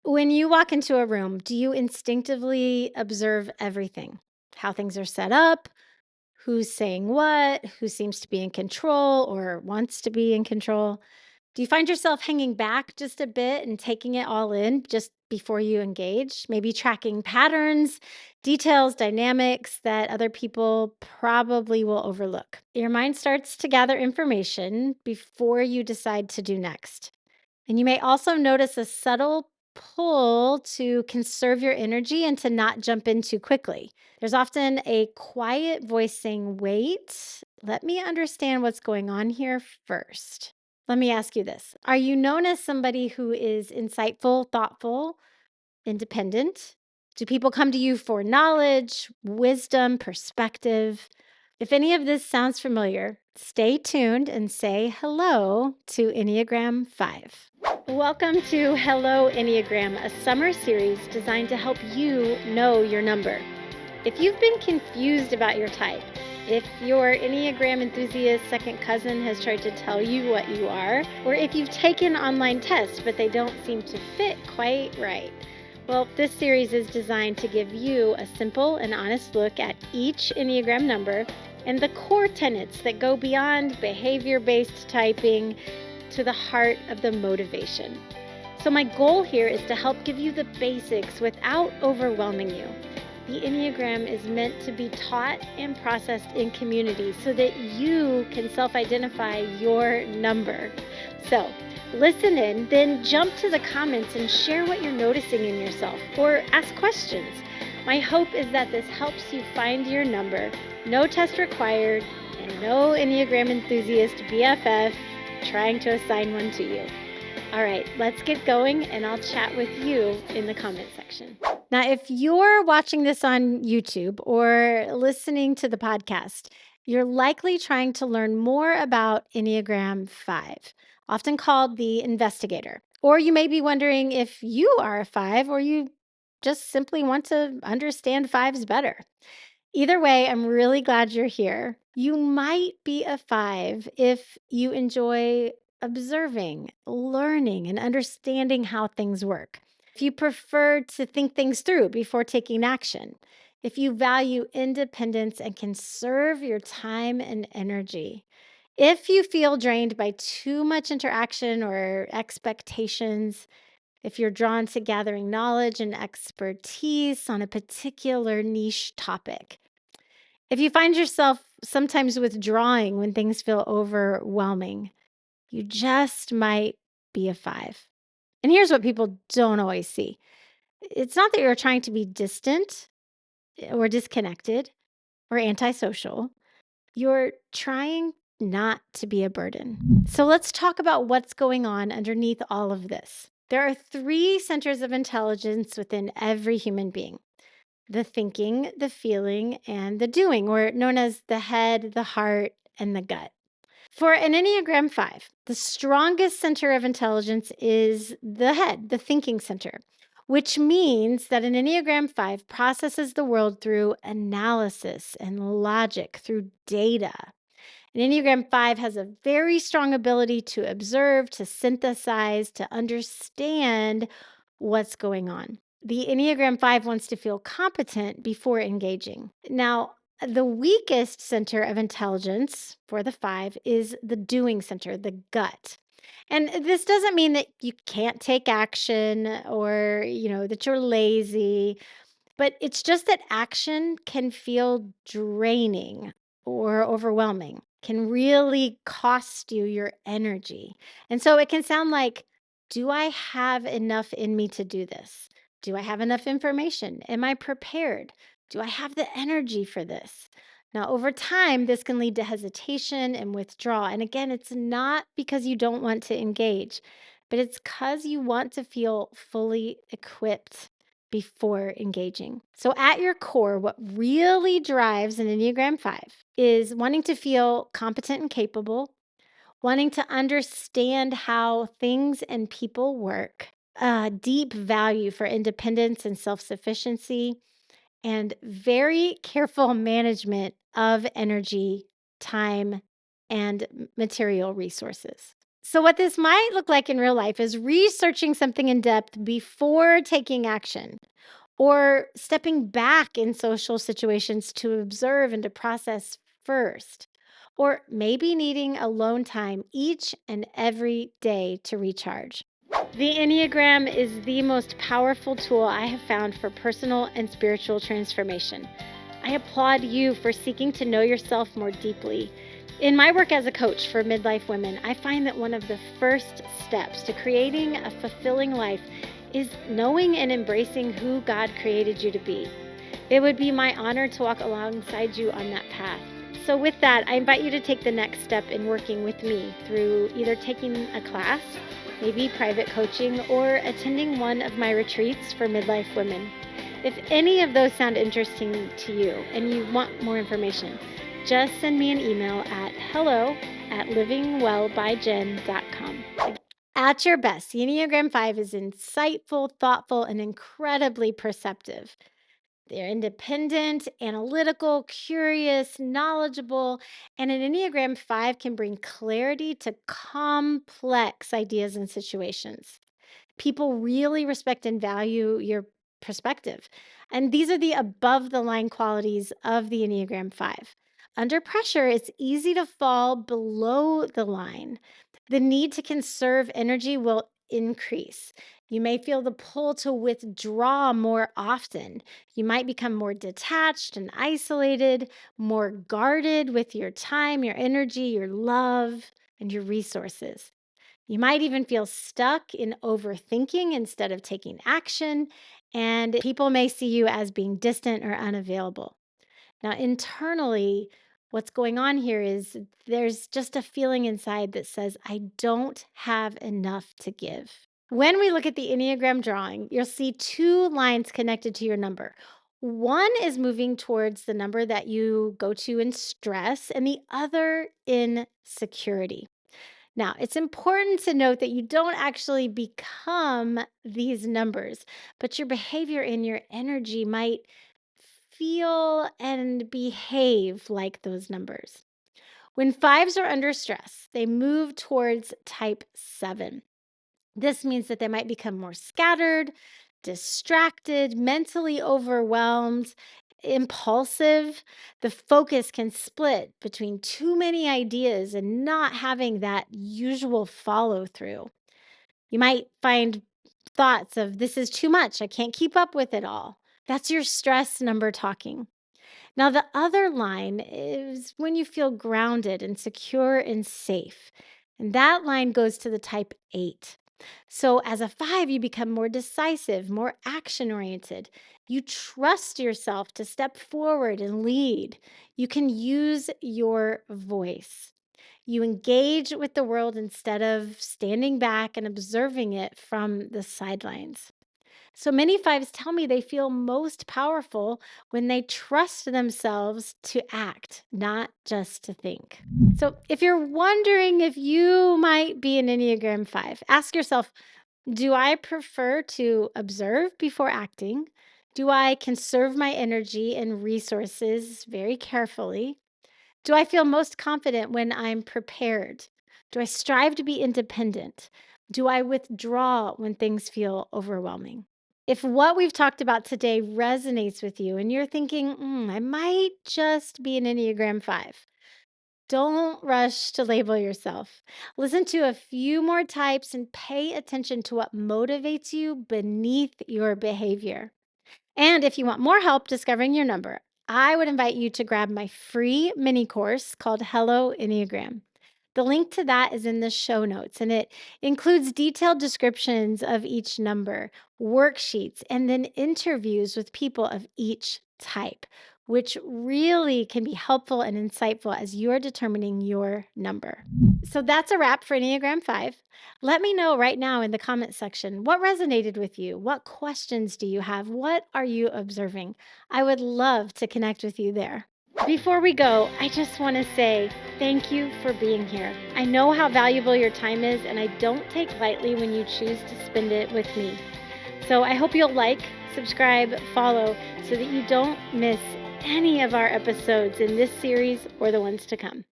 When you walk into a room, do you instinctively observe everything? How things are set up, who's saying what, who seems to be in control or wants to be in control? Do you find yourself hanging back just a bit and taking it all in just before you engage? Maybe tracking patterns, details, dynamics that other people probably will overlook. Your mind starts to gather information before you decide to do next. And you may also notice a subtle pull to conserve your energy and to not jump in too quickly. There's often a quiet voice saying, wait, let me understand what's going on here first. Let me ask you this. Are you known as somebody who is insightful, thoughtful, independent? Do people come to you for knowledge, wisdom, perspective? If any of this sounds familiar, stay tuned and say hello to Enneagram 5. Welcome to Hello Enneagram, a summer series designed to help you know your number. If you've been confused about your type, if your Enneagram enthusiast second cousin has tried to tell you what you are, or if you've taken online tests but they don't seem to fit quite right, well, this series is designed to give you a simple and honest look at each Enneagram number and the core tenets that go beyond behavior-based typing to the heart of the motivation. So my goal here is to help give you the basics without overwhelming you. The Enneagram is meant to be taught and processed in community so that you can self-identify your number. So listen in, then jump to the comments and share what you're noticing in yourself or ask questions. My hope is that this helps you find your number. No test required and no Enneagram enthusiast BFF trying to assign one to you. All right, let's get going and I'll chat with you in the comment section. Now, if you're watching this on YouTube or listening to the podcast, you're likely trying to learn more about Enneagram 5, often called the Investigator. Or you may be wondering if you are a 5 or you just simply want to understand fives better. Either way, I'm really glad you're here. You might be a 5 if you enjoy observing, learning, and understanding how things work. If you prefer to think things through before taking action. If you value independence and conserve your time and energy. If you feel drained by too much interaction or expectations. If you're drawn to gathering knowledge and expertise on a particular niche topic. If you find yourself sometimes withdrawing when things feel overwhelming, you just might be a 5. And here's what people don't always see. It's not that you're trying to be distant or disconnected or antisocial. You're trying not to be a burden. So let's talk about what's going on underneath all of this. There are 3 centers of intelligence within every human being: the thinking, the feeling, and the doing, or known as the head, the heart, and the gut. For an Enneagram 5, the strongest center of intelligence is the head, the thinking center, which means that an Enneagram 5 processes the world through analysis and logic, through data. An Enneagram 5 has a very strong ability to observe, to synthesize, to understand what's going on. The Enneagram 5 wants to feel competent before engaging. Now, the weakest center of intelligence for the 5 is the doing center, the gut. And this doesn't mean that you can't take action or, that you're lazy, but it's just that action can feel draining or overwhelming, can really cost you your energy. And so it can sound like, do I have enough in me to do this? Do I have enough information? Am I prepared? Do I have the energy for this? Now, over time, this can lead to hesitation and withdrawal. And again, it's not because you don't want to engage, but it's because you want to feel fully equipped before engaging. So, at your core, what really drives an Enneagram 5 is wanting to feel competent and capable, wanting to understand how things and people work, a deep value for independence and self sufficiency, and very careful management of energy, time, and material resources. So, what this might look like in real life is researching something in depth before taking action, or stepping back in social situations to observe and to process first, or maybe needing alone time each and every day to recharge. The Enneagram is the most powerful tool I have found for personal and spiritual transformation. I applaud you for seeking to know yourself more deeply. In my work as a coach for midlife women, I find that one of the first steps to creating a fulfilling life is knowing and embracing who God created you to be. It would be my honor to walk alongside you on that path. So, with that, I invite you to take the next step in working with me through either taking a class, maybe private coaching, or attending one of my retreats for midlife women. If any of those sound interesting to you and you want more information, just send me an email at hello@livingwellbyjen.com. At your best, the Enneagram 5 is insightful, thoughtful, and incredibly perceptive. They're independent, analytical, curious, knowledgeable, and an Enneagram 5 can bring clarity to complex ideas and situations. People really respect and value your perspective. And these are the above the line qualities of the Enneagram 5. Under pressure, it's easy to fall below the line. The need to conserve energy will increase. You may feel the pull to withdraw more often. You might become more detached and isolated, more guarded with your time, your energy, your love, and your resources. You might even feel stuck in overthinking instead of taking action, and people may see you as being distant or unavailable. Now, internally, what's going on here is there's just a feeling inside that says, I don't have enough to give. When we look at the Enneagram drawing, you'll see two lines connected to your number. One is moving towards the number that you go to in stress, and the other in security. Now, it's important to note that you don't actually become these numbers, but your behavior and your energy might feel and behave like those numbers. When fives are under stress, they move towards type 7. This means that they might become more scattered, distracted, mentally overwhelmed, impulsive. The focus can split between too many ideas and not having that usual follow through. You might find thoughts of, this is too much. I can't keep up with it all. That's your stress number talking. Now, the other line is when you feel grounded and secure and safe. And that line goes to the type 8. So, as a 5, you become more decisive, more action oriented. You trust yourself to step forward and lead. You can use your voice. You engage with the world instead of standing back and observing it from the sidelines. So many fives tell me they feel most powerful when they trust themselves to act, not just to think. So if you're wondering if you might be an Enneagram 5, ask yourself, do I prefer to observe before acting? Do I conserve my energy and resources very carefully? Do I feel most confident when I'm prepared? Do I strive to be independent? Do I withdraw when things feel overwhelming? If what we've talked about today resonates with you and you're thinking, I might just be an Enneagram 5, don't rush to label yourself. Listen to a few more types and pay attention to what motivates you beneath your behavior. And if you want more help discovering your number, I would invite you to grab my free mini course called Hello Enneagram. The link to that is in the show notes, and it includes detailed descriptions of each number, worksheets, and then interviews with people of each type, which really can be helpful and insightful as you're determining your number. So that's a wrap for Enneagram 5. Let me know right now in the comment section what resonated with you. What questions do you have? What are you observing? I would love to connect with you there. Before we go, I just want to say thank you for being here. I know how valuable your time is, and I don't take lightly when you choose to spend it with me. So I hope you'll like, subscribe, follow so that you don't miss any of our episodes in this series or the ones to come.